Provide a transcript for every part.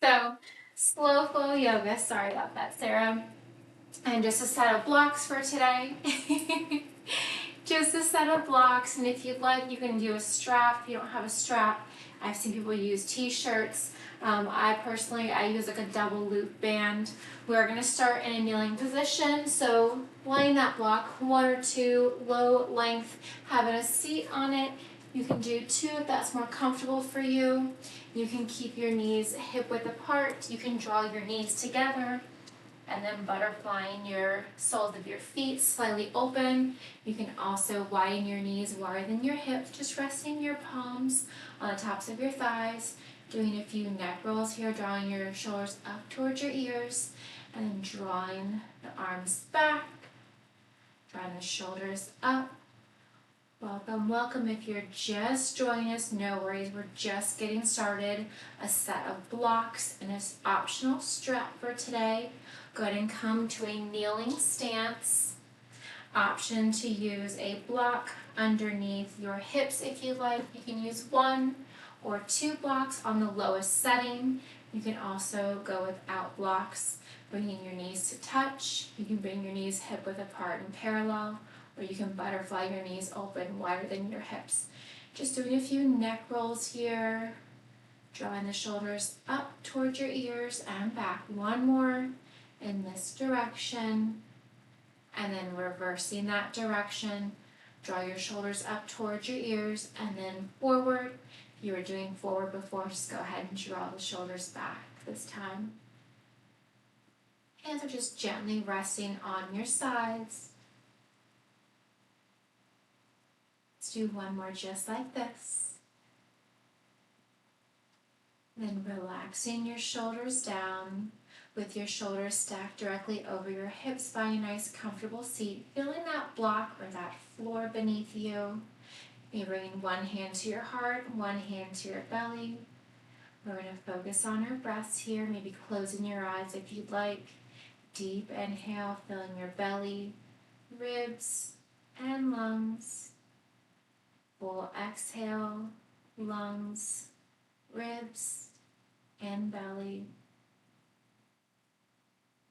So, slow flow yoga, sorry about that, Sarah. And just a set of blocks for today. Just a set of blocks, and if you'd like, you can do a strap. If you don't have a strap, I've seen people use t-shirts. I use like a double loop band. We're gonna start in a kneeling position, so laying that block, one or two, low length, having a seat on it. You can do two if that's more comfortable for you. You can keep your knees hip width apart. You can draw your knees together and then butterflying your soles of your feet slightly open. You can also widen your knees wider than your hips, just resting your palms on the tops of your thighs, doing a few neck rolls here, drawing your shoulders up towards your ears, and then drawing the arms back, drawing the shoulders up. Welcome, welcome. If you're just joining us, no worries, we're just getting started. A set of blocks and an optional strap for today. Go ahead and come to a kneeling stance. Option to use a block underneath your hips if you like. You can use one or two blocks on the lowest setting. You can also go without blocks, bringing your knees to touch. You can bring your knees hip width apart and parallel, or you can butterfly your knees open wider than your hips. Just doing a few neck rolls here, drawing the shoulders up towards your ears and back. One more in this direction, and then reversing that direction. Draw your shoulders up towards your ears and then forward. If you were doing forward before, just go ahead and draw the shoulders back this time. Hands are just gently resting on your sides. Let's do one more just like this. Then relaxing your shoulders down with your shoulders stacked directly over your hips, finding a nice comfortable seat, feeling that block or that floor beneath you. Maybe bringing one hand to your heart, one hand to your belly. We're going to focus on our breaths here, maybe closing your eyes if you'd like. Deep inhale, filling your belly, ribs, and lungs. Full exhale, lungs, ribs, and belly.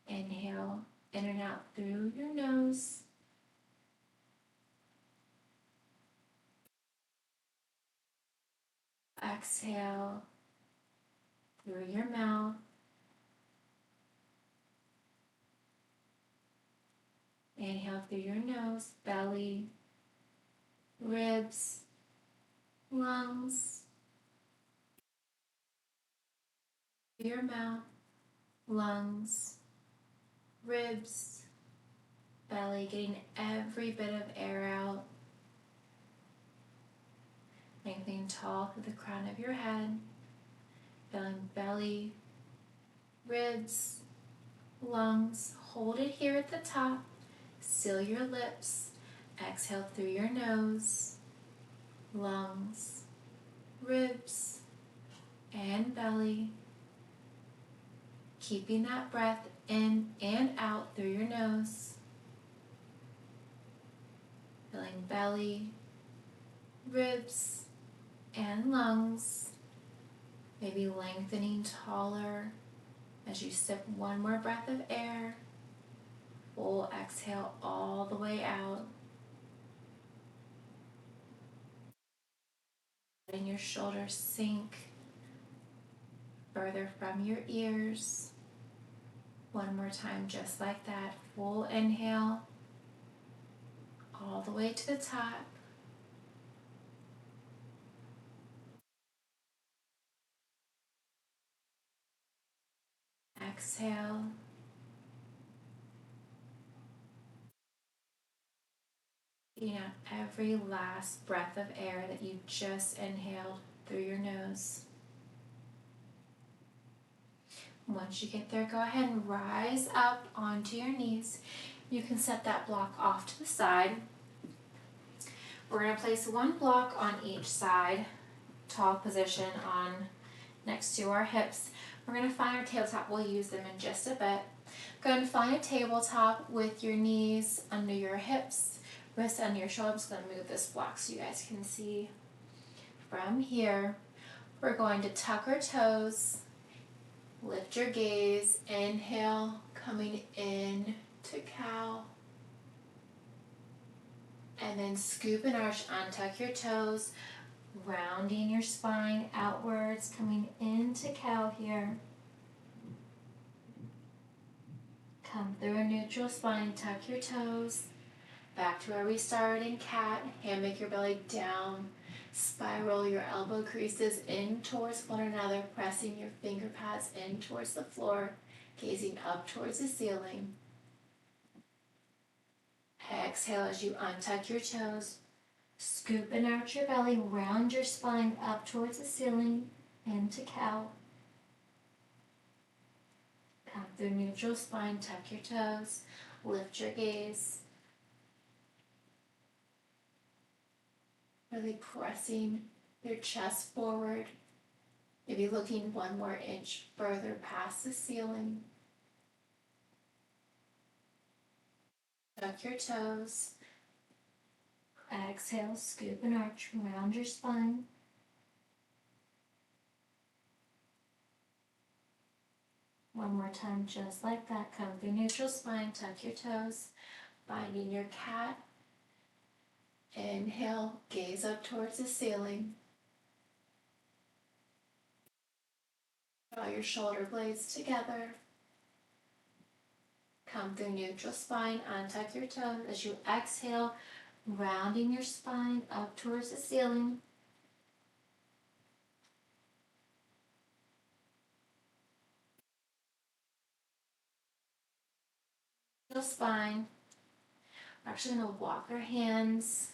Inhale in and out through your nose. Exhale through your mouth. Inhale through your nose, belly, ribs, lungs. Through your mouth, lungs, ribs, belly, getting every bit of air out. Lengthening tall through the crown of your head. Feeling belly, ribs, lungs. Hold it here at the top. Seal your lips. Exhale through your nose, lungs, ribs, and belly. Keeping that breath in and out through your nose. Feeling belly, ribs, and lungs. Maybe lengthening taller as you sip one more breath of air. Full exhale all the way out. Letting your shoulders sink further from your ears. One more time just like that. Full inhale all the way to the top. Exhale. Getting out every last breath of air that you just inhaled through your nose. Once you get there, go ahead and rise up onto your knees. You can set that block off to the side. We're going to place one block on each side, tall position on next to our hips. We're going to find our tabletop. We'll use them in just a bit. Go ahead and find a tabletop with your knees under your hips, wrists under your shoulders. I'm just going to move this block so you guys can see from here. We're going to tuck our toes, Lift your gaze, inhale, coming in to cow. And then scoop and arch, untuck your toes, rounding your spine outwards, coming into cow here. Come through a neutral spine, tuck your toes. Back to where we started in cat, hammock your belly down. Spiral your elbow creases in towards one another, pressing your finger pads in towards the floor, gazing up towards the ceiling. Exhale as you untuck your toes. Scoop and arch your belly, round your spine up towards the ceiling, into cow. Come through neutral spine, tuck your toes, lift your gaze. Really pressing your chest forward, maybe looking one more inch further past the ceiling. Tuck your toes. Exhale, scoop and arch, round your spine. One more time, just like that. Come through neutral spine, tuck your toes, finding your cat. Inhale, gaze up towards the ceiling. Draw your shoulder blades together. Come through neutral spine, untuck your toes as you exhale, rounding your spine up towards the ceiling. Neutral spine. We're actually going to walk our hands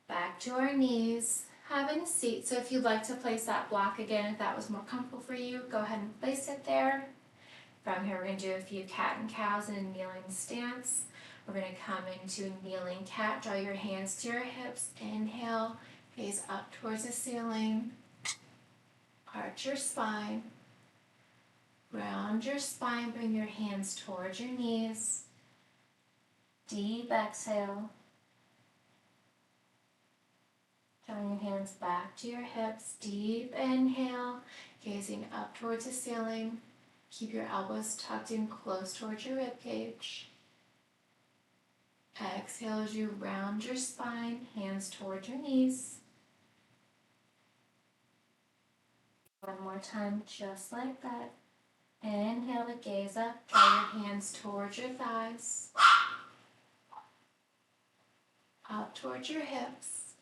back to our knees, having a seat. So if you'd like to place that block again, if that was more comfortable for you, go ahead and place it there. From here, we're going to do a few cat and cows in a kneeling stance. We're going to come into a kneeling cat. Draw your hands to your hips. Inhale, gaze up towards the ceiling. Arch your spine. Round your spine. Bring your hands towards your knees. Deep exhale. Drawing your hands back to your hips. Deep inhale. Gazing up towards the ceiling. Keep your elbows tucked in close towards your rib cage. Exhale as you round your spine, hands towards your knees. One more time, just like that. Inhale to gaze up, draw your hands towards your thighs. Up towards your hips.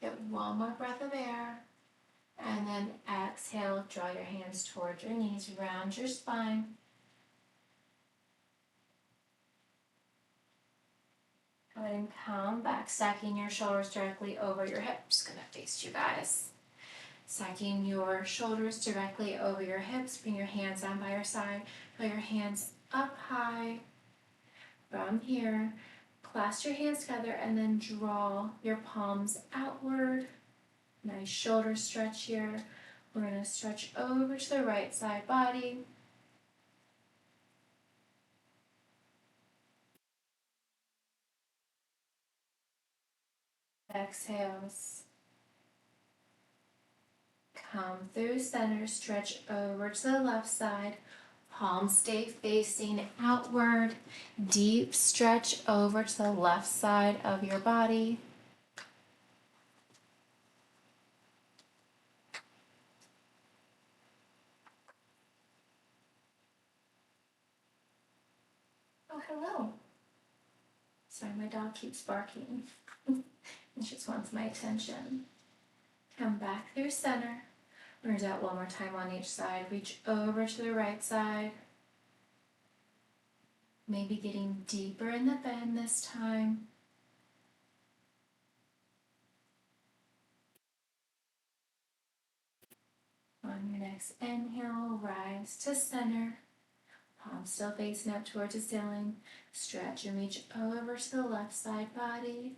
Get one more breath of air. And then exhale, draw your hands towards your knees, round your spine. Go ahead and come back, stacking your shoulders directly over your hips. Gonna face you guys. Stacking your shoulders directly over your hips. Bring your hands down by your side. Draw your hands up high. From here, clasp your hands together and then draw your palms outward. Nice shoulder stretch here. We're going to stretch over to the right side body. Exhales. Come through center, stretch over to the left side. Palms stay facing outward. Deep stretch over to the left side of your body. Oh, hello. Sorry, my dog keeps barking. It just wants my attention. Come back through center. We're going to do that one more time on each side. Reach over to the right side. Maybe getting deeper in the bend this time. On your next inhale, rise to center. Palms still facing up towards the ceiling. Stretch and reach over to the left side body.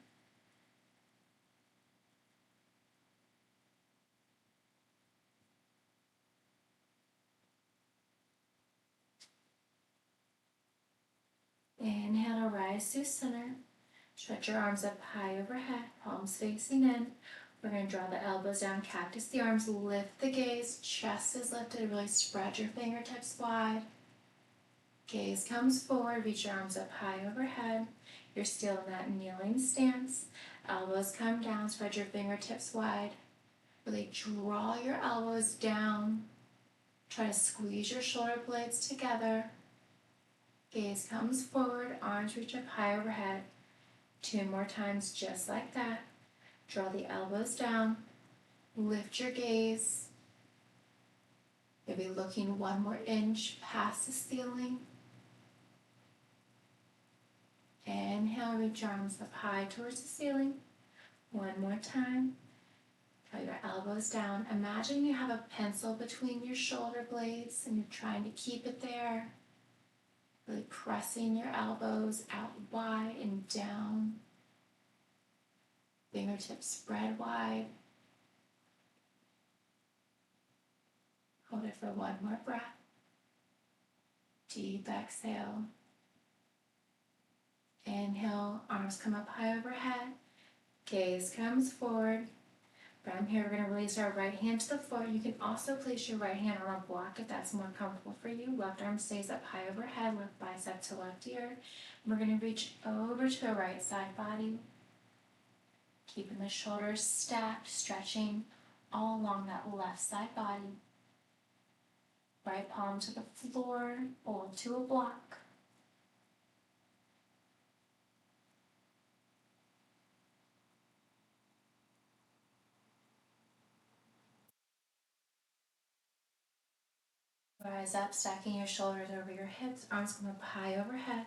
Inhale to rise through center. Stretch your arms up high overhead, palms facing in. We're going to draw the elbows down, cactus the arms, lift the gaze, chest is lifted, really spread your fingertips wide. Gaze comes forward, reach your arms up high overhead. You're still in that kneeling stance. Elbows come down, spread your fingertips wide. Really draw your elbows down. Try to squeeze your shoulder blades together. Gaze comes forward, arms reach up high overhead. 2 more times just like that. Draw the elbows down, lift your gaze. Maybe looking 1 more inch past the ceiling. Inhale, reach your arms up high towards the ceiling. 1 more time. Draw your elbows down. Imagine you have a pencil between your shoulder blades and you're trying to keep it there. Really pressing your elbows out wide and down. Fingertips spread wide. Hold it for 1 more breath. Deep exhale. Inhale, arms come up high overhead. Gaze comes forward. From here, we're going to release our right hand to the floor. You can also place your right hand on a block if that's more comfortable for you. Left arm stays up high overhead, left bicep to left ear. We're going to reach over to the right side body. Keeping the shoulders stacked, stretching all along that left side body. Right palm to the floor or to a block. Rise up, stacking your shoulders over your hips, arms come up high overhead.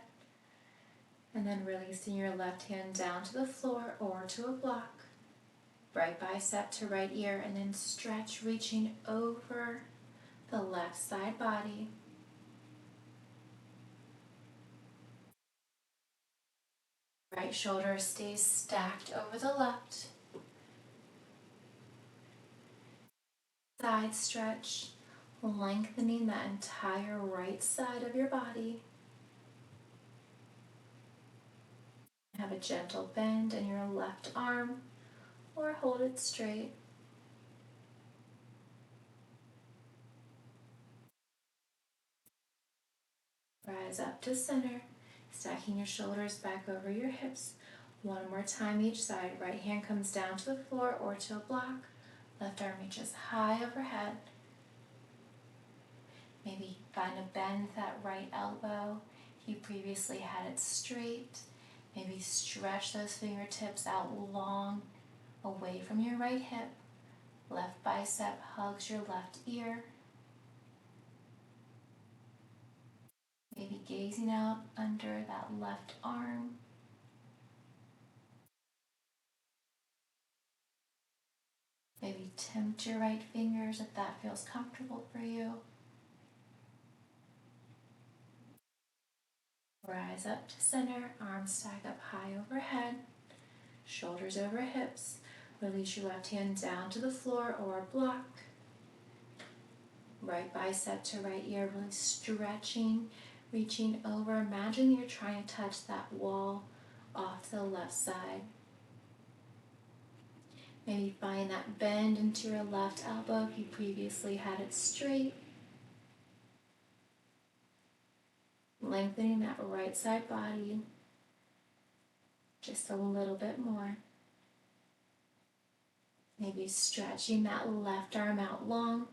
And then releasing your left hand down to the floor or to a block. Right bicep to right ear, and then stretch, reaching over the left side body. Right shoulder stays stacked over the left. Side stretch, lengthening that entire right side of your body. Have a gentle bend in your left arm or hold it straight. Rise up to center, stacking your shoulders back over your hips. 1 more time each side. Right hand comes down to the floor or to a block. Left arm reaches high overhead. Maybe find a bend that right elbow. If you previously had it straight, maybe stretch those fingertips out long away from your right hip. Left bicep hugs your left ear. Maybe gazing out under that left arm. Maybe tempt your right fingers if that feels comfortable for you. Rise up to center, arms stack up high overhead, shoulders over hips. Release your left hand down to the floor or a block. Right bicep to right ear, really stretching, reaching over. Imagine you're trying to touch that wall off to the left side. Maybe find that bend into your left elbow if you previously had it straight. Lengthening that right side body just a little bit more. Maybe stretching that left arm out long.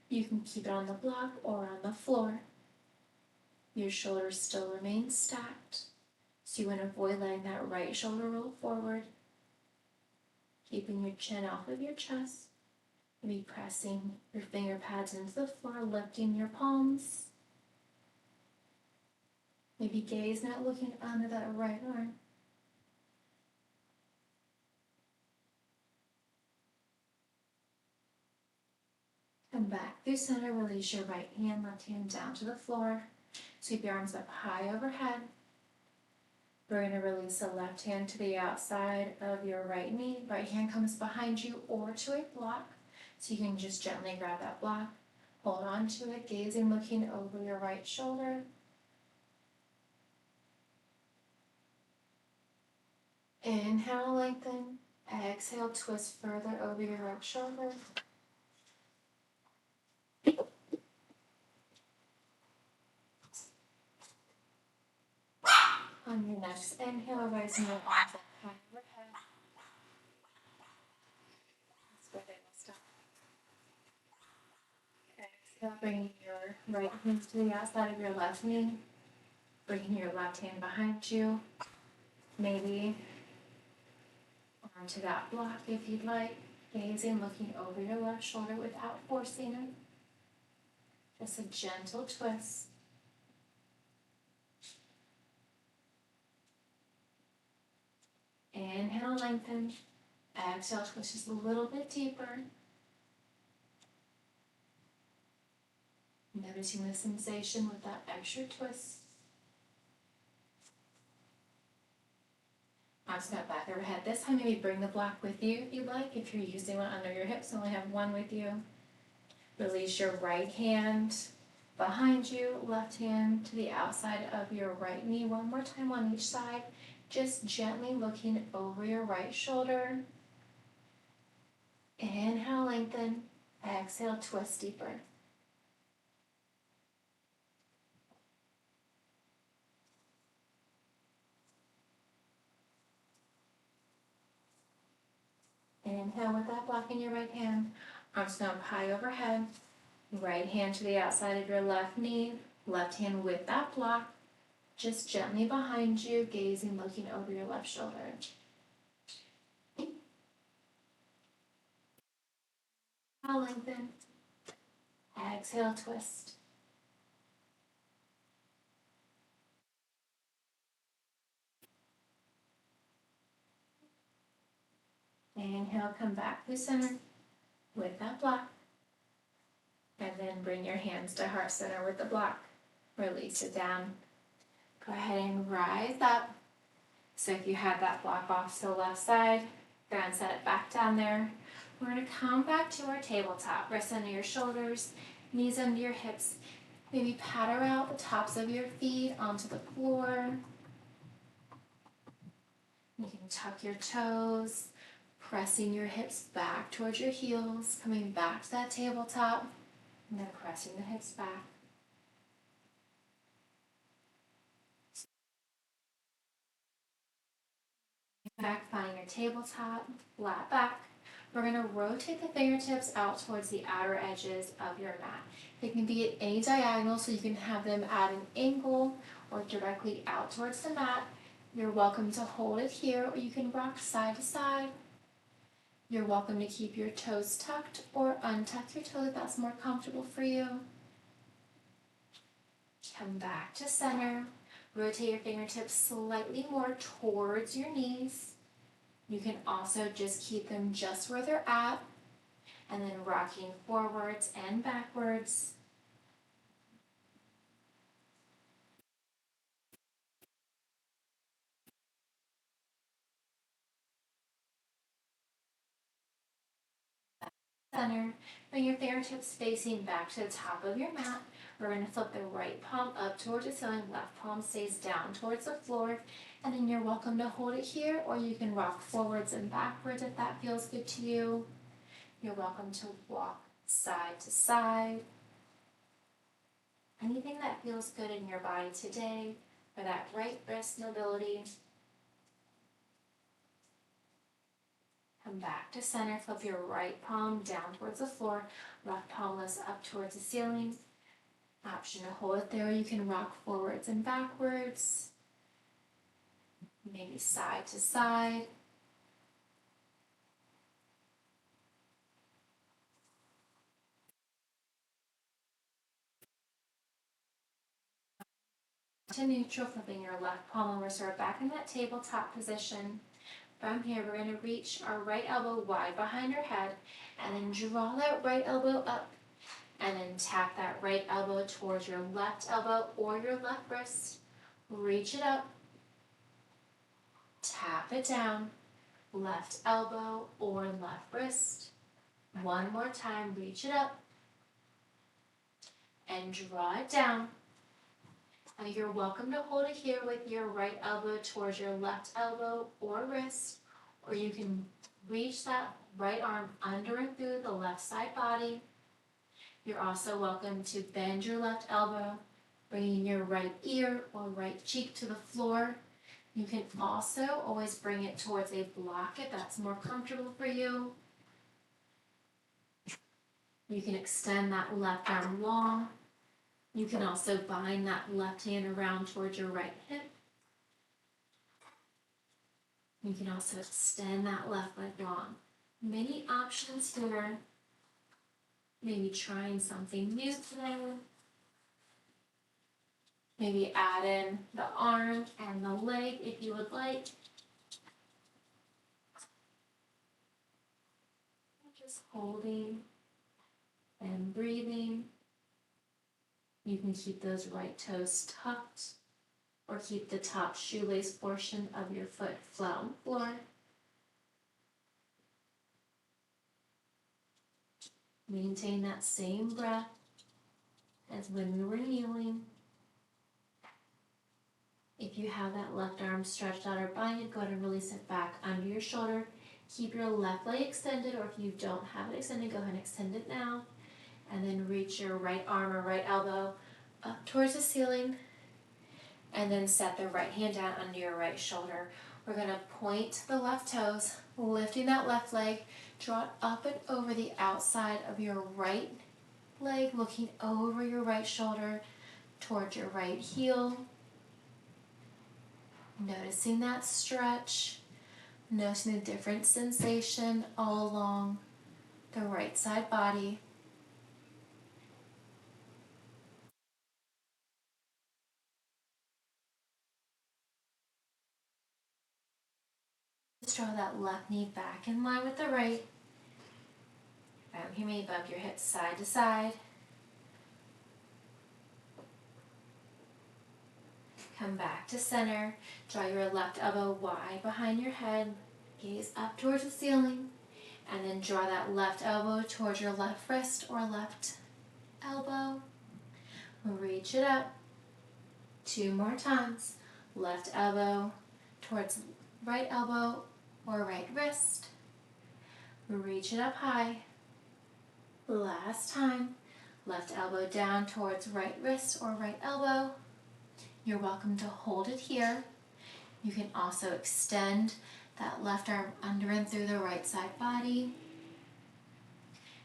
You can keep it on the block or on the floor. Your shoulders still remain stacked, so you want to avoid letting that right shoulder roll forward. Keeping your chin off of your chest. Maybe pressing your finger pads into the floor, lifting your palms. Maybe gaze not looking under that right arm. Come back through center, release your right hand, left hand down to the floor. Sweep your arms up high overhead. We're going to release the left hand to the outside of your right knee. Right hand comes behind you or to a block. So you can just gently grab that block. Hold on to it, gazing, looking over your right shoulder. Inhale, lengthen. Exhale, twist further over your right shoulder. On your next inhale, raising your arms up high overhead. That's where they will stop. Exhale, bringing your right hand to the outside of your left knee. Bringing your left hand behind you. Maybe onto that block if you'd like. Gazing, looking over your left shoulder without forcing it. Just a gentle twist. Inhale, lengthen. Exhale, twist just a little bit deeper. Noticing the sensation with that extra twist. Onto that back overhead. This time, maybe bring the block with you if you'd like. If you're using one under your hips, only have one with you. Release your right hand behind you, left hand to the outside of your right knee. One more time on each side. Just gently looking over your right shoulder. Inhale, lengthen. Exhale, twist deeper. Inhale with that block in your right hand. Arms come up high overhead. Right hand to the outside of your left knee. Left hand with that block. Just gently behind you, gazing, looking over your left shoulder. Inhale, lengthen. Exhale, twist. Inhale, come back to center with that block. And then bring your hands to heart center with the block. Release it down. Go ahead and rise up. So if you had that block off to the left side, go ahead and set it back down there. We're going to come back to our tabletop. Wrists under your shoulders, knees under your hips. Maybe patter out the tops of your feet onto the floor. You can tuck your toes, pressing your hips back towards your heels, coming back to that tabletop, and then pressing the hips back. Back, finding your tabletop, flat back. We're going to rotate the fingertips out towards the outer edges of your mat. They can be at any diagonal, so you can have them at an angle or directly out towards the mat. You're welcome to hold it here, or you can rock side to side. You're welcome to keep your toes tucked or untuck your toes if that's more comfortable for you. Come back to center. Rotate your fingertips slightly more towards your knees. You can also just keep them just where they're at, and then rocking forwards and backwards. Center. Bring your fingertips facing back to the top of your mat. We're going to flip the right palm up towards the ceiling, left palm stays down towards the floor, and then you're welcome to hold it here, or you can rock forwards and backwards if that feels good to you. You're welcome to walk side to side. Anything that feels good in your body today for that right wrist mobility. Come back to center, flip your right palm down towards the floor, left palm lifts up towards the ceiling. Option to hold it there, you can rock forwards and backwards, maybe side to side. To neutral, flipping your left palm over, so we're back in that tabletop position. From here, we're going to reach our right elbow wide behind our head, and then draw that right elbow up, and then tap that right elbow towards your left elbow or your left wrist. Reach it up, tap it down, left elbow or left wrist. One more time, reach it up, and draw it down. Now you're welcome to hold it here with your right elbow towards your left elbow or wrist, or you can reach that right arm under and through the left side body. You're also welcome to bend your left elbow, bringing your right ear or right cheek to the floor. You can also always bring it towards a block if that's more comfortable for you. You can extend that left arm long. You can also bind that left hand around towards your right hip. You can also extend that left leg long. Many options here. Maybe trying something new today. Maybe add in the arm and the leg if you would like. Just holding and breathing. You can keep those right toes tucked or keep the top shoelace portion of your foot flat on the floor. Maintain that same breath as when we were kneeling. If you have that left arm stretched out or binded, go ahead and release it back under your shoulder. Keep your left leg extended, or if you don't have it extended, go ahead and extend it now. And then reach your right arm or right elbow up towards the ceiling. And then set the right hand down under your right shoulder. We're going to point the left toes, lifting that left leg, draw it up and over the outside of your right leg, looking over your right shoulder towards your right heel. Noticing that stretch, noticing the different sensation all along the right side body. Just draw that left knee back in line with the right. You may bump your hips side to side. Come back to center. Draw your left elbow wide behind your head. Gaze up towards the ceiling. And then draw that left elbow towards your left wrist or left elbow. Reach it up. 2 more times. Left elbow towards right elbow or right wrist. Reach it up high. Last time. Left elbow down towards right wrist or right elbow. You're welcome to hold it here. You can also extend that left arm under and through the right side body.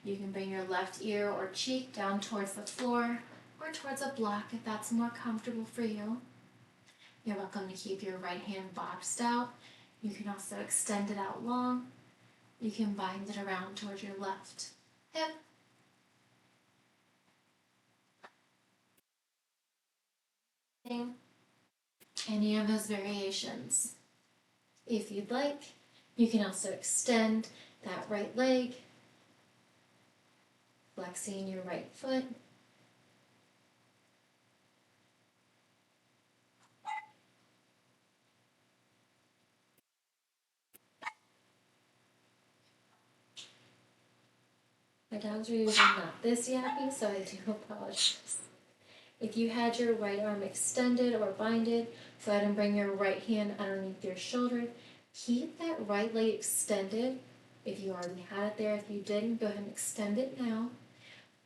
You can bring your left ear or cheek down towards the floor or towards a block if that's more comfortable for you. You're welcome to keep your right hand boxed out. You can also extend it out long. You can bind it around towards your left hip. Any of those variations. If you'd like, you can also extend that right leg, flexing your right foot. My dogs are usually not this yappy, so I do apologize. If you had your right arm extended or binded, go ahead and bring your right hand underneath your shoulder. Keep that right leg extended. If you already had it there, if you didn't, go ahead and extend it now.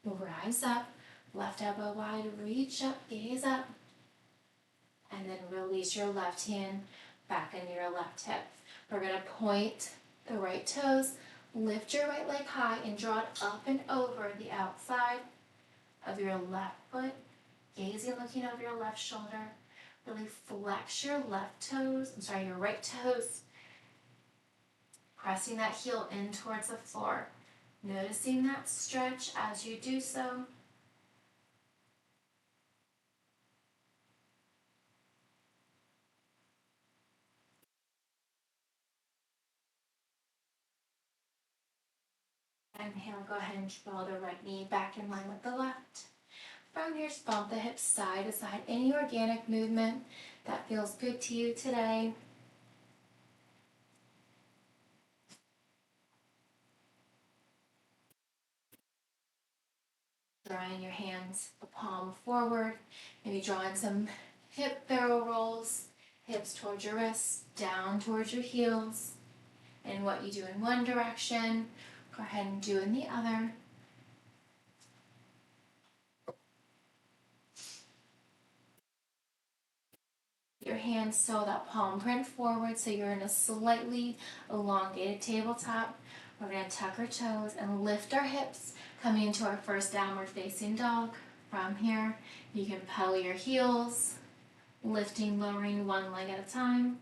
Rise up, left elbow wide, reach up, gaze up. And then release your left hand back into your left hip. We're going to point the right toes, lift your right leg high and draw it up and over the outside of your left foot. Gazing, looking over your left shoulder. Really flex your your right toes. Pressing that heel in towards the floor. Noticing that stretch as you do so. Inhale, go ahead and draw the right knee back in line with the left. From here, just bump the hips side to side. Any organic movement that feels good to you today. Drawing your hands, the palm forward. Maybe drawing some hip barrel rolls. Hips towards your wrists, down towards your heels. And what you do in one direction, go ahead and do in the other. Your hands so that palm print forward so you're in a slightly elongated tabletop. We're going to tuck our toes and lift our hips, coming into our first downward facing dog. From here, you can pedal your heels, lifting, lowering one leg at a time.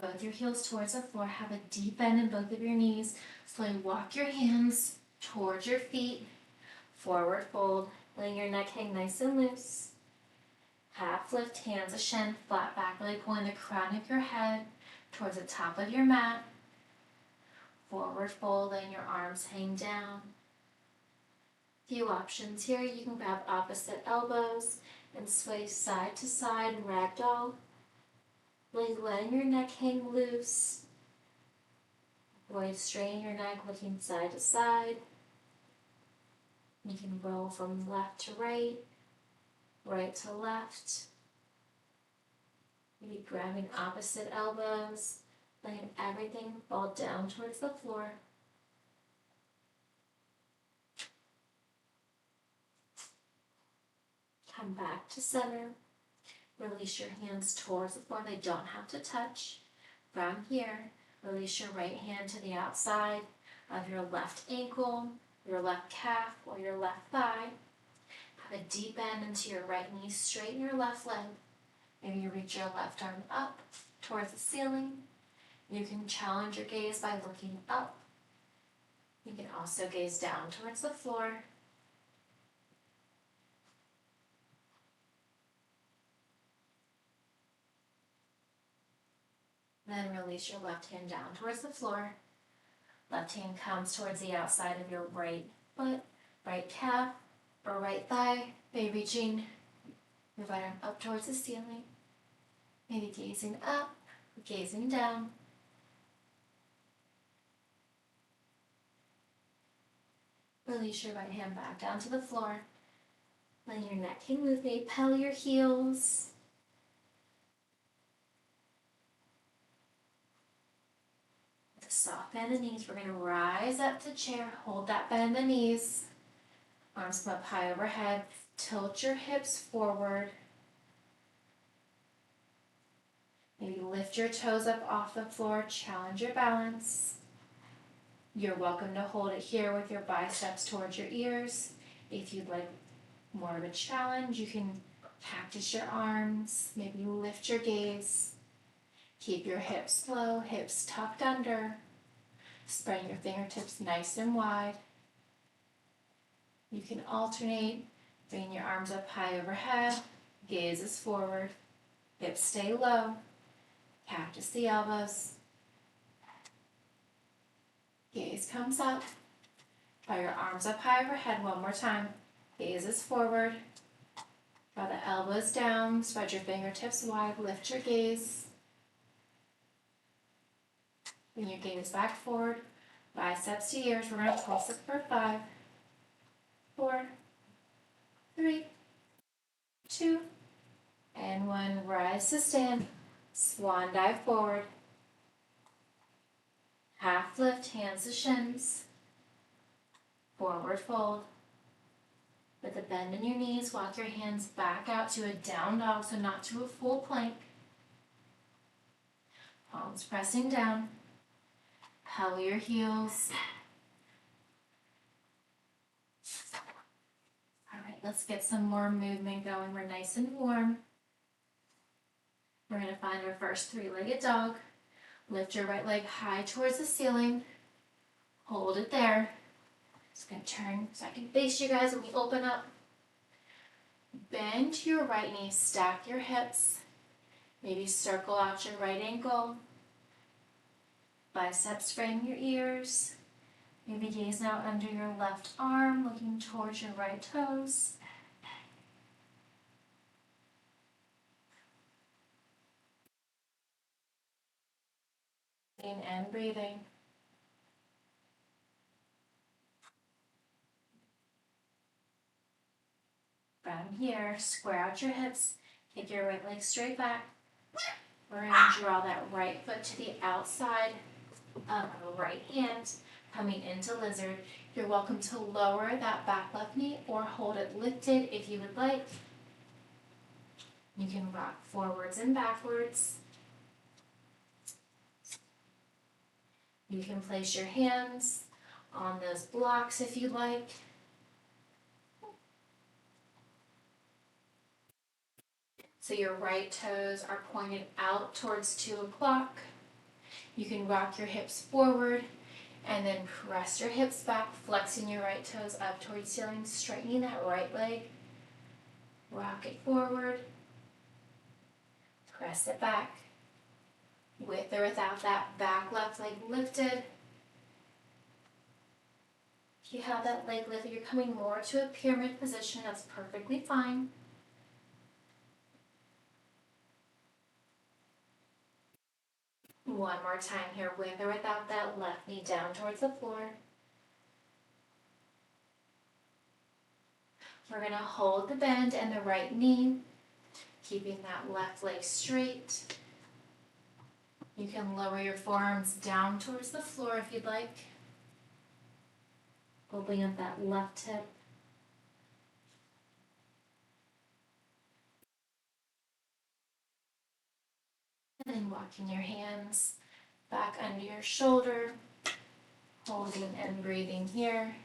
Both your heels towards the floor. Have a deep bend in both of your knees. Slowly walk your hands towards your feet. Forward fold, letting your neck hang nice and loose. Half lift, hands to shin, flat back, really pulling the crown of your head towards the top of your mat. Forward fold, letting your arms hang down. Few options here. You can grab opposite elbows and sway side to side in ragdoll. Really letting your neck hang loose. Avoid straining your neck, looking side to side. You can roll from left to right, right to left. Maybe grabbing opposite elbows, letting everything fall down towards the floor. Come back to center. Release your hands towards the floor. They don't have to touch. From here, release your right hand to the outside of your left ankle, your left calf, or your left thigh. Have a deep bend into your right knee, straighten your left leg. Maybe you reach your left arm up towards the ceiling. You can challenge your gaze by looking up. You can also gaze down towards the floor. Then release your left hand down towards the floor. Left hand comes towards the outside of your right foot, right calf, or right thigh. Maybe reaching your right arm up towards the ceiling. Maybe gazing up, or gazing down. Release your right hand back down to the floor. Letting your neck hang loose. Maybe pedal your heels. With a soft bend in the knees, we're going to rise up to chair. Hold that bend in the knees. Arms come up high overhead. Tilt your hips forward. Maybe lift your toes up off the floor. Challenge your balance. You're welcome to hold it here with your biceps towards your ears. If you'd like more of a challenge, you can cactus your arms, maybe lift your gaze. Keep your hips low, hips tucked under. Spread your fingertips nice and wide. You can alternate, bring your arms up high overhead, gaze is forward, hips stay low, cactus the elbows. Gaze comes up. Draw your arms up high overhead one more time. Gaze is forward. Draw the elbows down. Spread your fingertips wide. Lift your gaze. Bring your gaze back forward. Biceps to ears. We're going to pulse it for 5, 4, 3, 2, and 1. Rise to stand. Swan dive forward. Half lift, hands to shins. Forward fold. With a bend in your knees, walk your hands back out to a down dog, so not to a full plank. Palms pressing down. Pedal your heels. All right, let's get some more movement going. We're nice and warm. We're going to find our first three-legged dog. Lift your right leg high towards the ceiling. Hold it there. Just going to turn so I can face you guys when we open up. Bend your right knee, stack your hips. Maybe circle out your right ankle. Biceps frame your ears. Maybe gaze out under your left arm, looking towards your right toes. In and breathing. From here, square out your hips, kick your right leg straight back. We're going to draw that right foot to the outside of our right hand, coming into lizard. You're welcome to lower that back left knee or hold it lifted if you would like. You can rock forwards and backwards. You can place your hands on those blocks if you'd like. So your right toes are pointed out towards 2 o'clock. You can rock your hips forward and then press your hips back, flexing your right toes up towards the ceiling, straightening that right leg. Rock it forward. Press it back. With or without that back left leg lifted. If you have that leg lifted, you're coming more to a pyramid position. That's perfectly fine. One more time here, with or without that left knee down towards the floor. We're going to hold the bend in the right knee, keeping that left leg straight. You can lower your forearms down towards the floor if you'd like. Opening up that left hip. And then walking your hands back under your shoulder, holding and breathing here.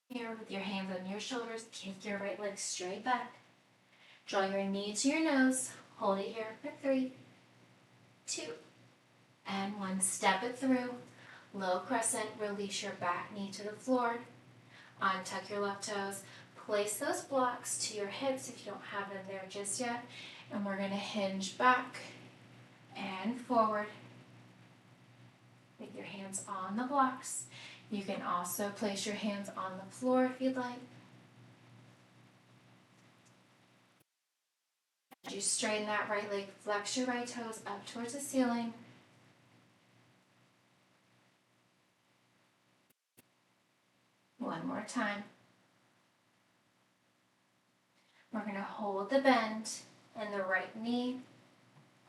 Here with your hands on your shoulders, kick your right leg straight back. Draw your knee to your nose, hold it here for 3, 2, and 1. Step it through, low crescent, release your back knee to the floor. Untuck your left toes, place those blocks to your hips if you don't have them there just yet, and we're going to hinge back and forward with your hands on the blocks. You can also place your hands on the floor if you'd like. As you straighten that right leg, flex your right toes up towards the ceiling. One more time. We're going to hold the bend in the right knee.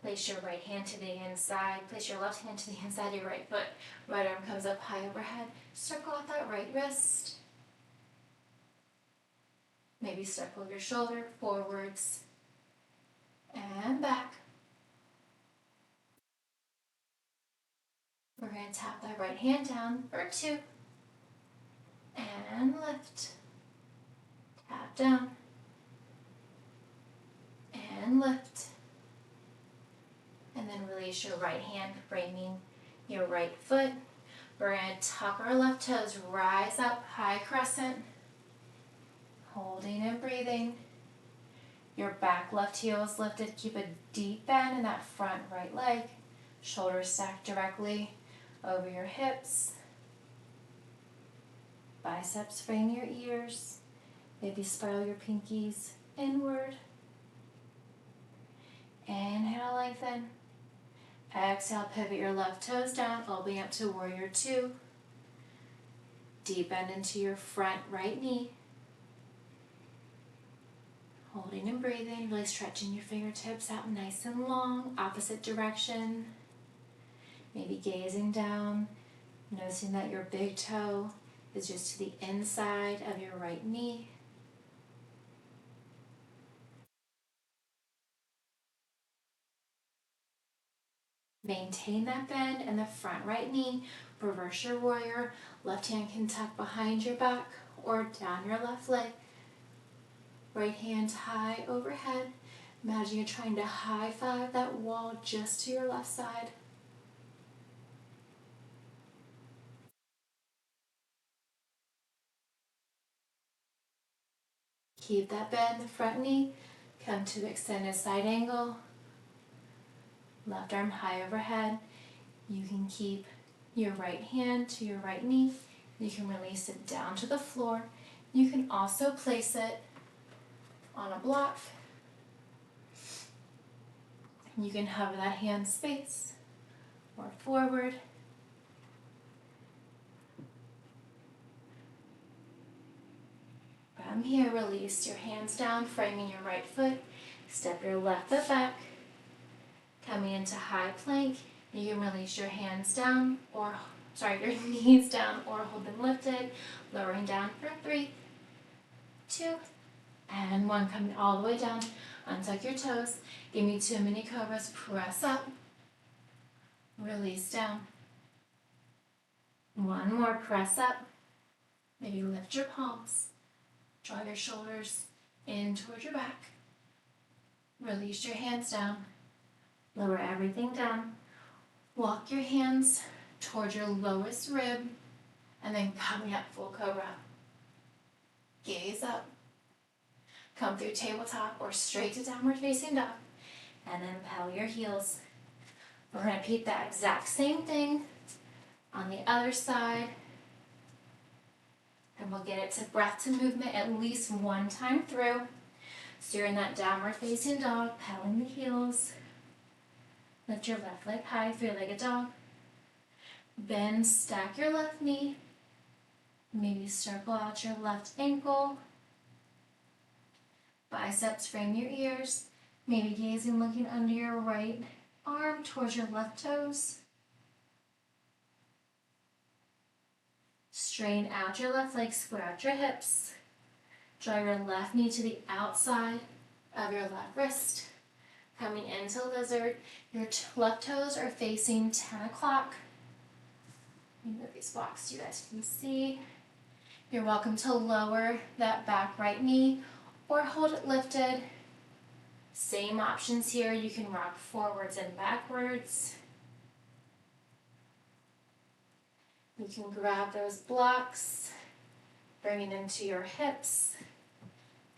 Place your right hand to the inside. Place your left hand to the inside of your right foot. Right arm comes up high overhead. Circle out that right wrist. Maybe circle your shoulder forwards and back. We're going to tap that right hand down for 2. And lift. Tap down. And lift. And then release your right hand, framing your right foot. We're going to tuck our left toes, rise up, high crescent. Holding and breathing. Your back left heel is lifted. Keep a deep bend in that front right leg. Shoulders stacked directly over your hips. Biceps frame your ears. Maybe spiral your pinkies inward. Inhale, lengthen. Exhale, pivot your left toes down, opening up to warrior 2. Deep bend into your front right knee. Holding and breathing, really stretching your fingertips out nice and long, opposite direction. Maybe gazing down, noticing that your big toe is just to the inside of your right knee. Maintain that bend in the front right knee. Reverse your warrior. Left hand can tuck behind your back or down your left leg. Right hand high overhead. Imagine you're trying to high five that wall just to your left side. Keep that bend in the front knee. Come to extended side angle. Left arm high overhead. You can keep your right hand to your right knee. You can release it down to the floor. You can also place it on a block. You can hover that hand space or forward From here, release your hands down, framing your right foot. Step your left foot back. Coming into high plank, you can release your hands down, your knees down, or hold them lifted. Lowering down for 3, 2, and 1. Coming all the way down. Untuck your toes. Give me 2 mini cobras. Press up. Release down. 1 more. Press up. Maybe lift your palms. Draw your shoulders in towards your back. Release your hands down. Lower everything down. Walk your hands towards your lowest rib, and then coming up full cobra. Gaze up. Come through tabletop or straight to downward facing dog, and then pedal your heels. We're going to repeat that exact same thing on the other side, and we'll get it to breath to movement at least 1 time through. So you're in that downward facing dog, pedaling the heels. Lift your left leg high, 3-legged dog. Bend, stack your left knee. Maybe circle out your left ankle. Biceps frame your ears. Maybe gazing, looking under your right arm towards your left toes. Straighten out your left leg, square out your hips. Draw your left knee to the outside of your left wrist. Coming into lizard, your left toes are facing 10 o'clock. Move these blocks so you guys can see. You're welcome to lower that back right knee or hold it lifted. Same options here. You can rock forwards and backwards. You can grab those blocks, bringing them to your hips,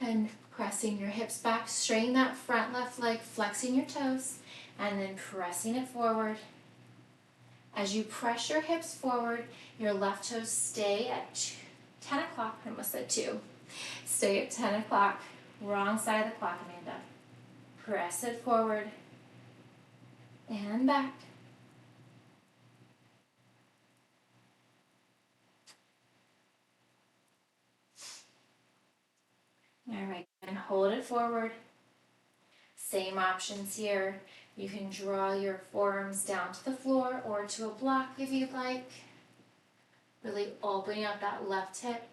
and pressing your hips back. Straighten that front left leg, flexing your toes, and then pressing it forward. As you press your hips forward, your left toes stay at 10 o'clock. I almost said 2. Stay at 10 o'clock. Wrong side of the clock, Amanda. Press it forward and back. All right, and hold it forward. Same options here. You can draw your forearms down to the floor or to a block if you'd like. Really opening up that left hip.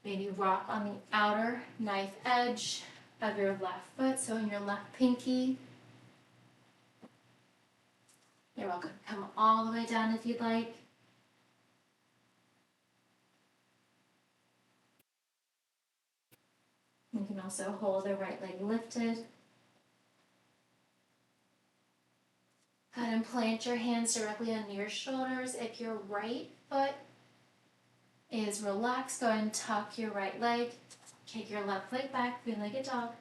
Maybe rock on the outer knife edge of your left foot, so in your left pinky. You're welcome to come all the way down if you'd like. You can also hold the right leg lifted. Go ahead and plant your hands directly under your shoulders. If your right foot is relaxed, go ahead and tuck your right leg. Kick your left leg back, 3-legged dog.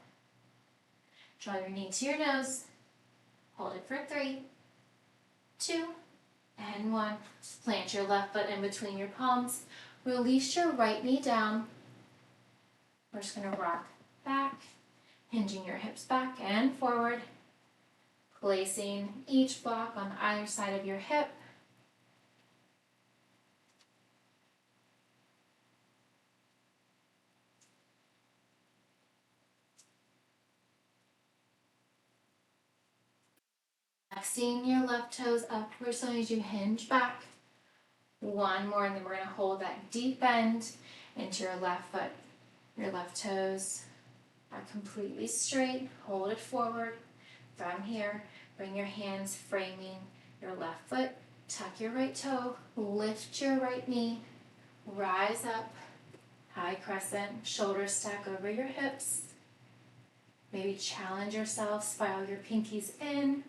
Draw your knee to your nose. Hold it for 3, 2, and 1. Plant your left foot in between your palms. Release your right knee down. We're just going to rock back, hinging your hips back and forward. Placing each block on either side of your hip. Flexing your left toes upwards as you hinge back. 1 more, and then we're going to hold that deep bend into your left foot. Your left toes are completely straight. Hold it forward. From here, bring your hands framing your left foot. Tuck your right toe. Lift your right knee. Rise up. High crescent. Shoulders stack over your hips. Maybe challenge yourself. Spiral your pinkies in.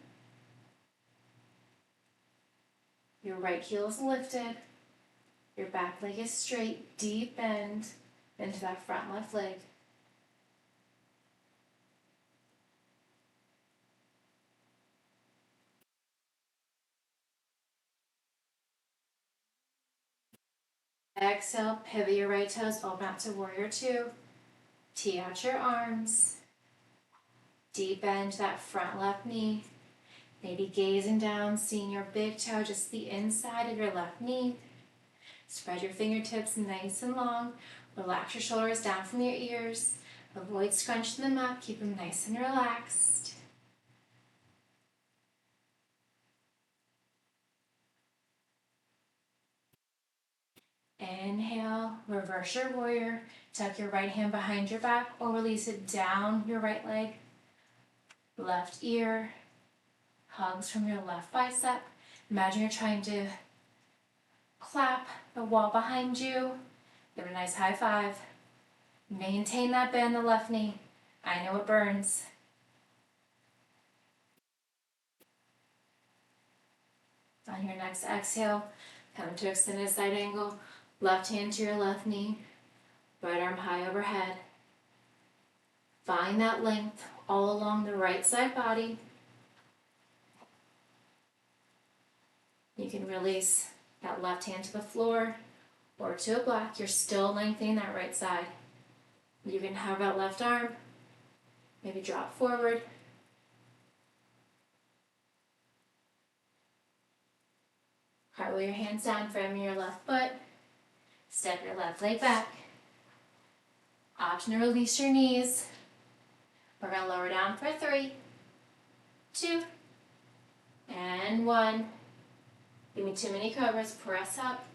Your right heel is lifted. Your back leg is straight. Deep bend into that front left leg. Exhale, pivot your right toes, open out to warrior 2. Tee out your arms. Deep bend that front left knee. Maybe gazing down, seeing your big toe, just the inside of your left knee. Spread your fingertips nice and long. Relax your shoulders down from your ears. Avoid scrunching them up. Keep them nice and relaxed. Inhale, reverse your warrior. Tuck your right hand behind your back or release it down your right leg. Left ear, hugs from your left bicep. Imagine you're trying to clap the wall behind you. Give it a nice high five. Maintain that bend in the left knee. I know it burns. On your next exhale, come to extended side angle. Left hand to your left knee. Right arm high overhead. Find that length all along the right side body. You can release that left hand to the floor or to a block. You're still lengthening that right side. You can have that left arm, maybe drop forward. Cartwheel your hands down, frame your left foot. Step your left leg back. Option to release your knees. We're going to lower down for 3, 2, and 1. Give me 2 mini cobras. Press up.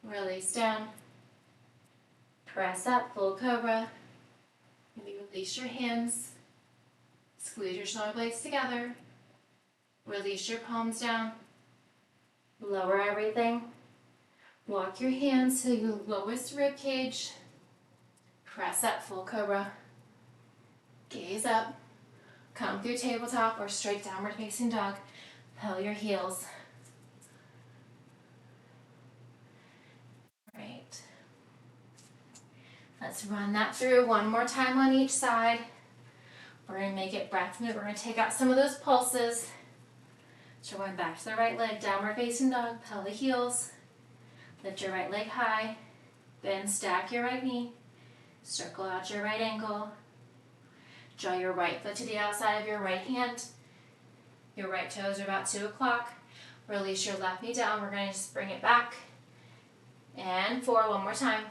Release down. Press up, full cobra. Maybe release your hands. Squeeze your shoulder blades together. Release your palms down. Lower everything. Walk your hands to your lowest rib cage. Press up, full cobra. Gaze up. Come through tabletop or straight downward facing dog. Pedal your heels. Great. Let's run that through one more time on each side. We're going to make it breath minute. We're going to take out some of those pulses. So we're going back to the right leg, downward facing dog, pedal the heels. Lift your right leg high. Then stack your right knee. Circle out your right ankle. Draw your right foot to the outside of your right hand. Your right toes are about 2 o'clock. Release your left knee down. We're going to just bring it back. And forward one more time.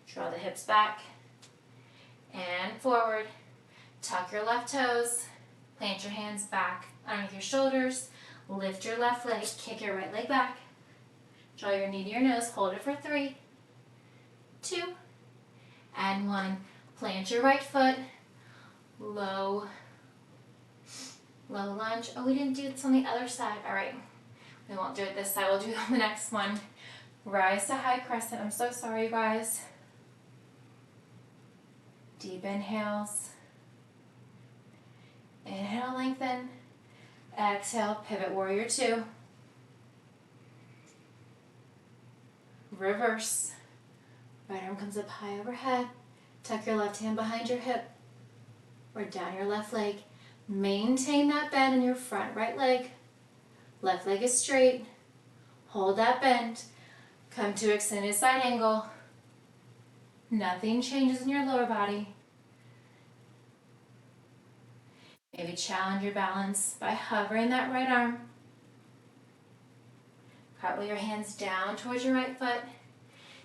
Draw the hips back. And forward. Tuck your left toes. Plant your hands back underneath your shoulders. Lift your left leg. Kick your right leg back. Draw your knee to your nose. Hold it for 3, 2, and 1. Plant your right foot. Low lunge. Oh, we didn't do this on the other side. All right. We won't do it this side. We'll do it on the next one. Rise to high crescent. I'm so sorry, you guys. Deep inhales. Inhale, lengthen. Exhale, pivot warrior 2. Reverse. Right arm comes up high overhead. Tuck your left hand behind your hip or down your left leg. Maintain that bend in your front right leg. Left leg is straight. Hold that bend. Come to extended side angle. Nothing changes in your lower body. Maybe challenge your balance by hovering that right arm. Cartwheel your hands down towards your right foot.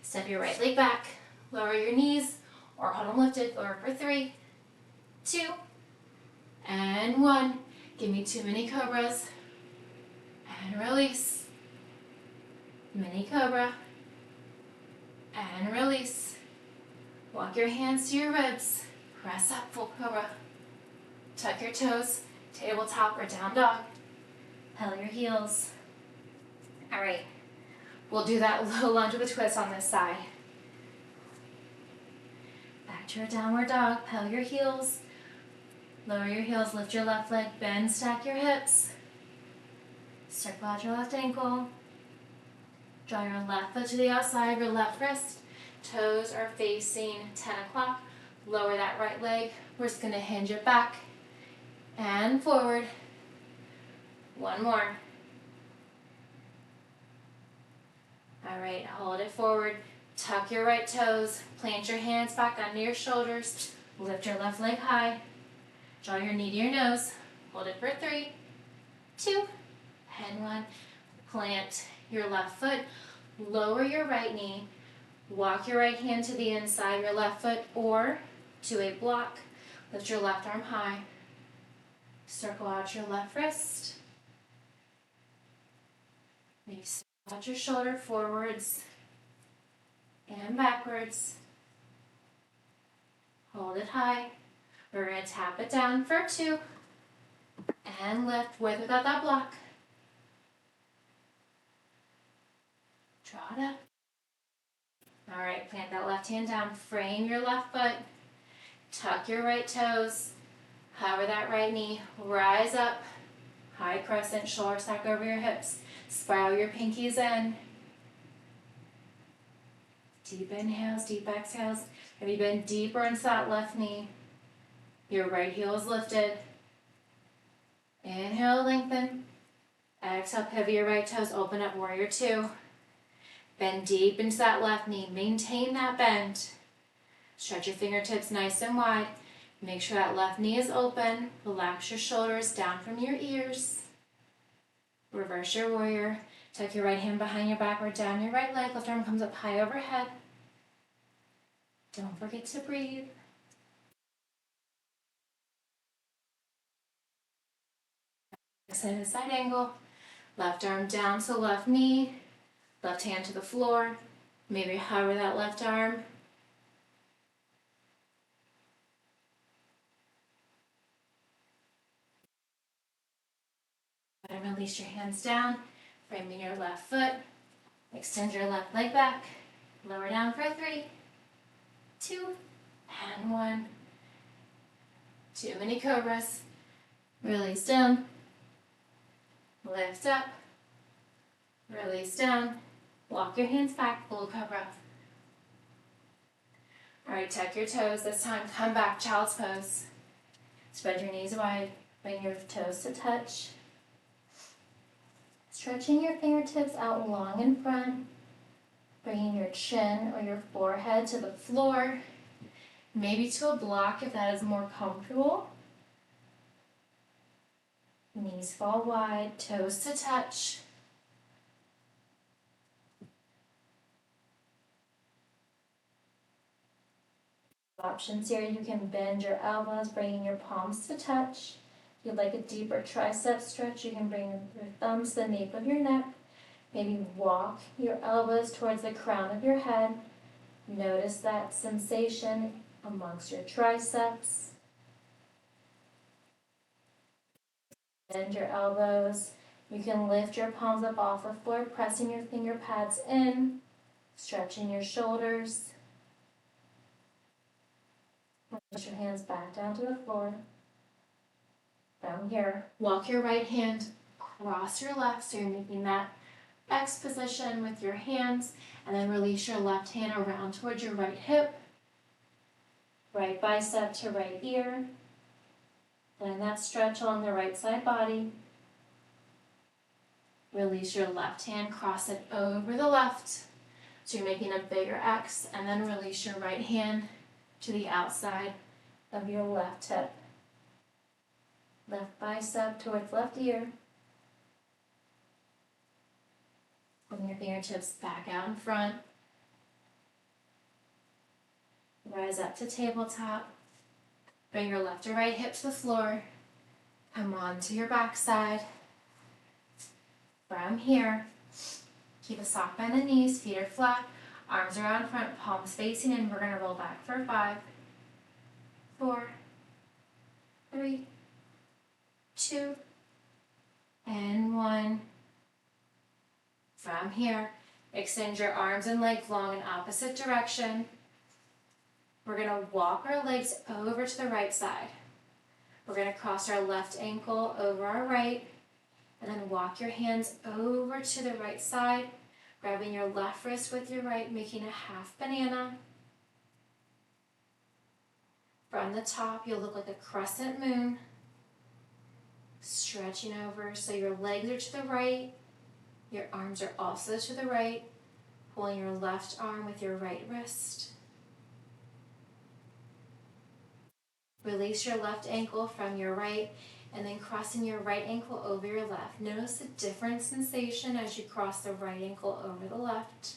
Step your right leg back. Lower your knees or hold them lifted. Lower for 3, 2, and 1. Give me 2 mini cobras. And release. Mini cobra. And release. Walk your hands to your ribs. Press up, full cobra. Tuck your toes, tabletop or down dog. Pedal your heels. All right, we'll do that low lunge with a twist on this side. Back to your downward dog, pedal your heels. Lower your heels, lift your left leg, bend, stack your hips. Circle out your left ankle. Draw your left foot to the outside of your left wrist. Toes are facing 10 o'clock. Lower that right leg. We're just going to hinge it back and forward. One more. All right, hold it forward. Tuck your right toes. Plant your hands back under your shoulders. Lift your left leg high. Draw your knee to your nose. Hold it for 3, 2, and 1. Plant your left foot. Lower your right knee. Walk your right hand to the inside of your left foot or to a block. Lift your left arm high. Circle out your left wrist. Maybe circle out your shoulder forwards and backwards. Hold it high. We're going to tap it down for 2. And lift with or without that block. Draw it up. Alright, plant that left hand down. Frame your left foot. Tuck your right toes. Hover that right knee. Rise up. High crescent, shoulder stack over your hips. Spiral your pinkies in. Deep inhales, deep exhales. Have you been deeper into that left knee? Your right heel is lifted. Inhale, lengthen. Exhale, pivot your right toes, open up, warrior 2. Bend deep into that left knee. Maintain that bend. Stretch your fingertips nice and wide. Make sure that left knee is open. Relax your shoulders down from your ears. Reverse your warrior. Tuck your right hand behind your back or down your right leg. Left arm comes up high overhead. Don't forget to breathe. Side to side angle. Left arm down to left knee. Left hand to the floor. Maybe hover that left arm. And release your hands down. Framing your left foot. Extend your left leg back. Lower down for 3, 2, and 1. 2 mini cobras. Release down. Lift up. Release down. Walk your hands back, full cobra. Alright, tuck your toes. This time, come back, child's pose. Spread your knees wide. Bring your toes to touch. Stretching your fingertips out long in front. Bringing your chin or your forehead to the floor. Maybe to a block if that is more comfortable. Knees fall wide, toes to touch. Options here, you can bend your elbows, bringing your palms to touch. If you'd like a deeper tricep stretch, you can bring your thumbs to the nape of your neck. Maybe walk your elbows towards the crown of your head. Notice that sensation amongst your triceps. Bend your elbows. You can lift your palms up off the floor, pressing your finger pads in, stretching your shoulders. Push your hands back down to the floor. From here, walk your right hand across your left, so you're making that X position with your hands, and then release your left hand around towards your right hip, right bicep to right ear, and that stretch along the right side body. Release your left hand, cross it over the left, so you're making a bigger X, and then release your right hand to the outside of your left hip. Left bicep towards left ear. Bring your fingertips back out in front. Rise up to tabletop. Bring your left or right hip to the floor. Come on to your back side. From here, keep a soft bend in the knees, feet are flat, arms are out in front, palms facing in. We're going to roll back for 5, 4, 3, 2, and 1. From here, extend your arms and legs long in opposite direction. We're going to walk our legs over to the right side. We're going to cross our left ankle over our right, and then walk your hands over to the right side, grabbing your left wrist with your right, making a half banana. From the top, you'll look like a crescent moon, stretching over so your legs are to the right, your arms are also to the right, pulling your left arm with your right wrist. Release your left ankle from your right, and then crossing your right ankle over your left. Notice the different sensation as you cross the right ankle over the left.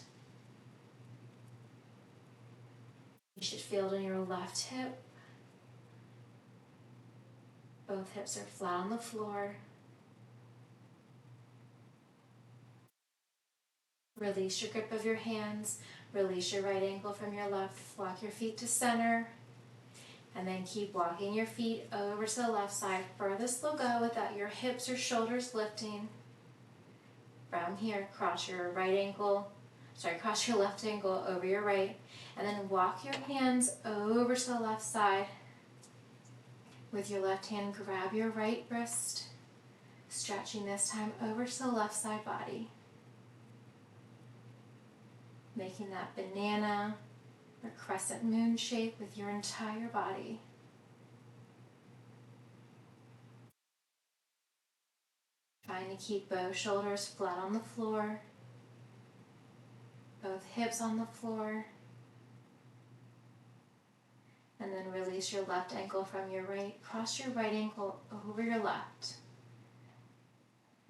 field in your left hip. Both hips are flat on the floor. Release your grip of your hands. Release your right ankle from your left. Walk your feet to center. And then keep walking your feet over to the left side. Furthest they'll go without your hips or shoulders lifting. From here, cross your left ankle over your right. And then walk your hands over to the left side. With your left hand, grab your right wrist. Stretching this time over to the left side body. Making that banana or crescent moon shape with your entire body. Trying to keep both shoulders flat on the floor, both hips on the floor, and then release your left ankle from your right. Cross your right ankle over your left.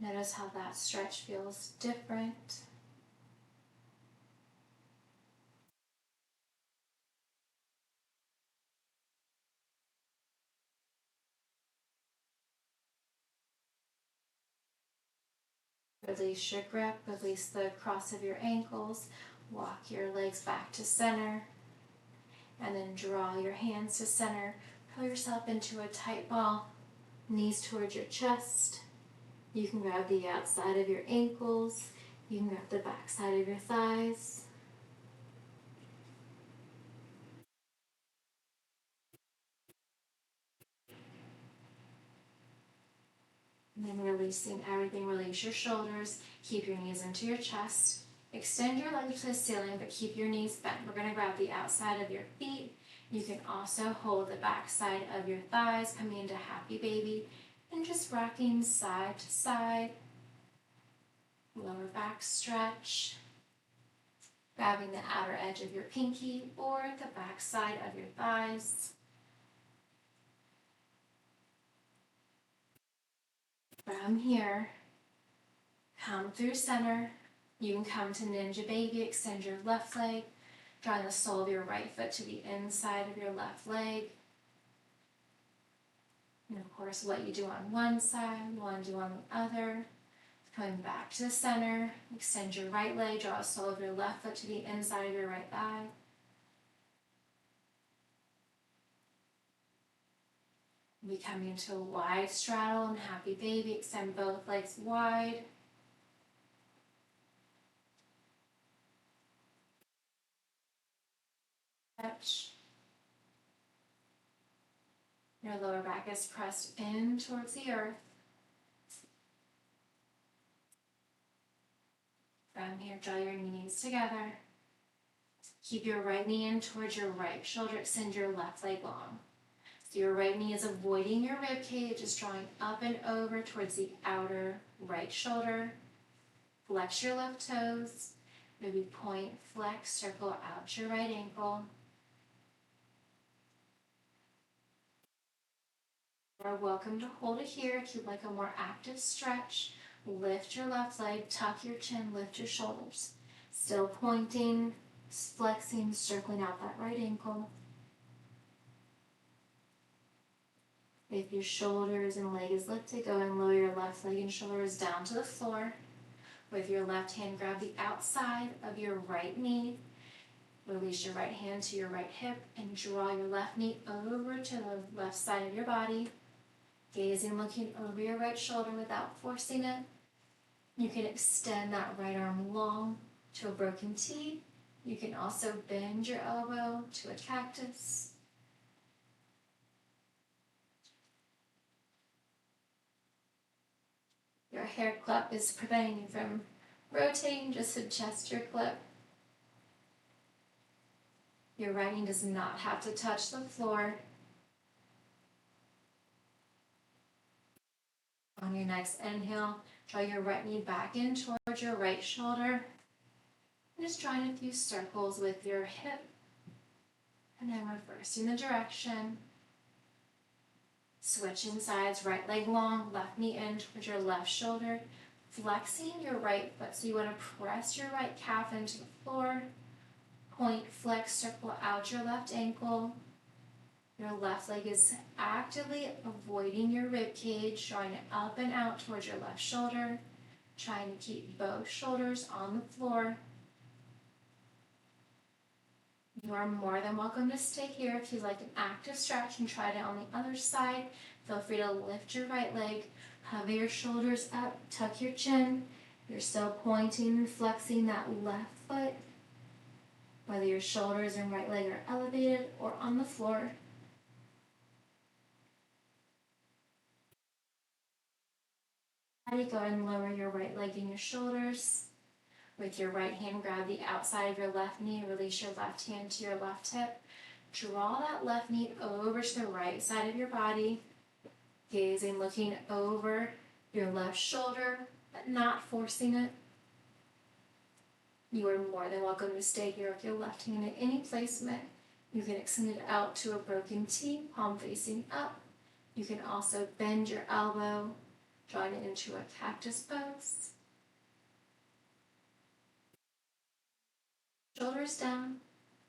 Notice how that stretch feels different. Release your grip, release the cross of your ankles, walk your legs back to center, and then draw your hands to center. Pull yourself into a tight ball, knees towards your chest. You can grab the outside of your ankles, you can grab the back side of your thighs. And then releasing everything, release your shoulders, keep your knees into your chest. Extend your legs to the ceiling, but keep your knees bent. We're going to grab the outside of your feet. You can also hold the back side of your thighs, coming into happy baby, and just rocking side to side. Lower back stretch. Grabbing the outer edge of your pinky or the back side of your thighs. From here, come through center. You can come to Ninja Baby, extend your left leg, drawing the sole of your right foot to the inside of your left leg. And of course, what you do on one side, you want to do on the other. Coming back to the center, extend your right leg, draw the sole of your left foot to the inside of your right thigh. We come into a wide straddle and happy baby, extend both legs wide. Stretch. Your lower back is pressed in towards the earth. From here, draw your knees together. Keep your right knee in towards your right shoulder. Extend your left leg long. So your right knee is avoiding your rib cage, just drawing up and over towards the outer right shoulder. Flex your left toes. Maybe point, flex, circle out your right ankle. You are welcome to hold it here if you'd like a more active stretch. Lift your left leg, tuck your chin, lift your shoulders. Still pointing, flexing, circling out that right ankle. If your shoulders and leg is lifted, go and lower your left leg and shoulders down to the floor. With your left hand, grab the outside of your right knee. Release your right hand to your right hip and draw your left knee over to the left side of your body. Gazing, looking over your right shoulder without forcing it. You can extend that right arm long to a broken T. You can also bend your elbow to a cactus. Your hair clip is preventing you from rotating, just adjust your clip. Your right knee does not have to touch the floor. On your next inhale, draw your right knee back in towards your right shoulder. And just drawing a few circles with your hip. And then reversing the direction. Switching sides, right leg long, left knee in towards your left shoulder. Flexing your right foot. So you want to press your right calf into the floor. Point, flex, circle out your left ankle. Your left leg is actively avoiding your rib cage, drawing it up and out towards your left shoulder, trying to keep both shoulders on the floor. You are more than welcome to stay here. If you'd like an active stretch and try it on the other side, feel free to lift your right leg, hover your shoulders up, tuck your chin. You're still pointing and flexing that left foot, whether your shoulders and right leg are elevated or on the floor. Go ahead and lower your right leg and your shoulders. With your right hand, grab the outside of your left knee, release your left hand to your left hip. Draw that left knee over to the right side of your body, gazing, looking over your left shoulder, but not forcing it. You are more than welcome to stay here with your left hand at any placement. You can extend it out to a broken T, palm facing up. You can also bend your elbow, drawing it into a cactus pose. Shoulders down,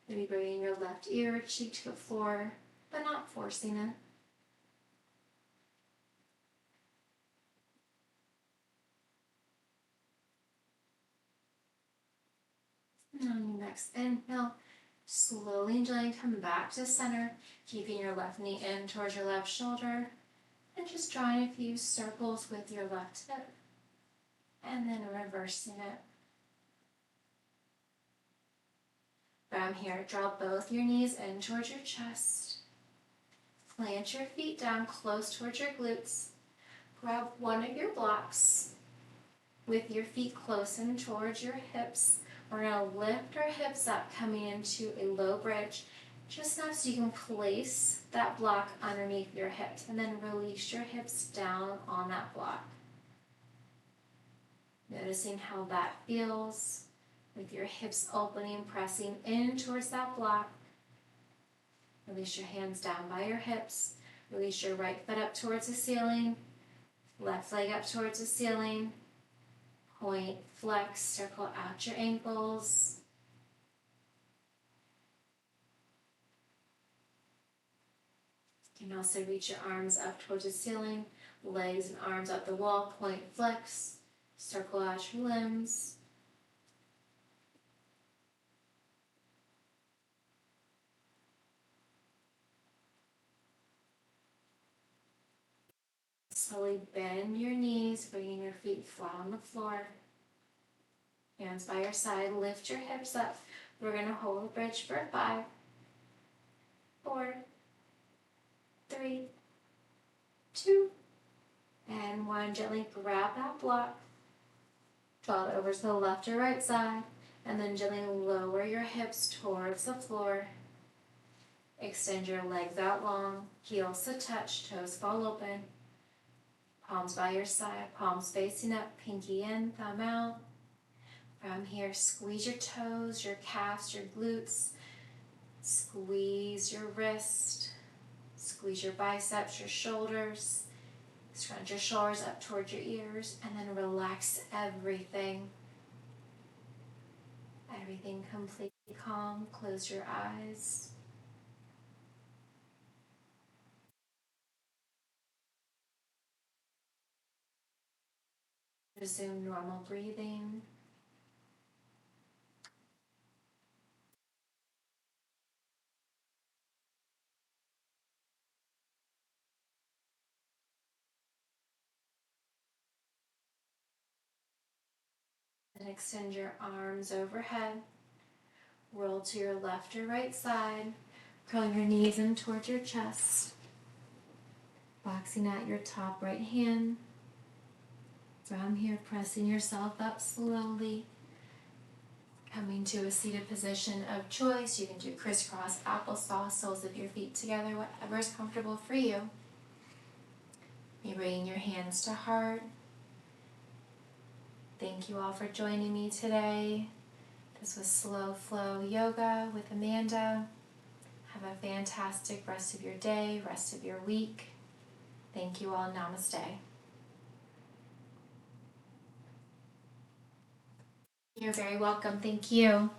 maybe bringing your left ear or cheek to the floor, but not forcing it. And on your next inhale, slowly and gently come back to center, keeping your left knee in towards your left shoulder, and just drawing a few circles with your left hip, and then reversing it. From here, draw both your knees in towards your chest. Plant your feet down close towards your glutes. Grab one of your blocks with your feet close in towards your hips. We're going to lift our hips up, coming into a low bridge, just enough so you can place that block underneath your hips, and then release your hips down on that block. Noticing how that feels, with your hips opening, pressing in towards that block. Release your hands down by your hips. Release your right foot up towards the ceiling, left leg up towards the ceiling. Point, flex, circle out your ankles. You can also reach your arms up towards the ceiling, legs and arms up the wall. Point, flex, circle out your limbs. Slowly bend your knees, bringing your feet flat on the floor. Hands by your side, lift your hips up. We're going to hold the bridge for 5, 4, 3, 2, and 1. Gently grab that block. Draw it over to the left or right side, and then gently lower your hips towards the floor. Extend your legs out long, heels to touch, toes fall open. Palms by your side, palms facing up, pinky in, thumb out. From here, squeeze your toes, your calves, your glutes. Squeeze your wrist. Squeeze your biceps, your shoulders. Scrunch your shoulders up towards your ears, and then relax everything. Everything completely calm. Close your eyes. Resume normal breathing. Then extend your arms overhead. Roll to your left or right side. Curl your knees in towards your chest. Boxing out your top right hand. From here, pressing yourself up slowly. Coming to a seated position of choice. You can do crisscross applesauce, soles of your feet together, whatever is comfortable for you. You bring your hands to heart. Thank you all for joining me today. This was Slow Flow Yoga with Amanda. Have a fantastic rest of your day, rest of your week. Thank you all. Namaste. You're very welcome. Thank you.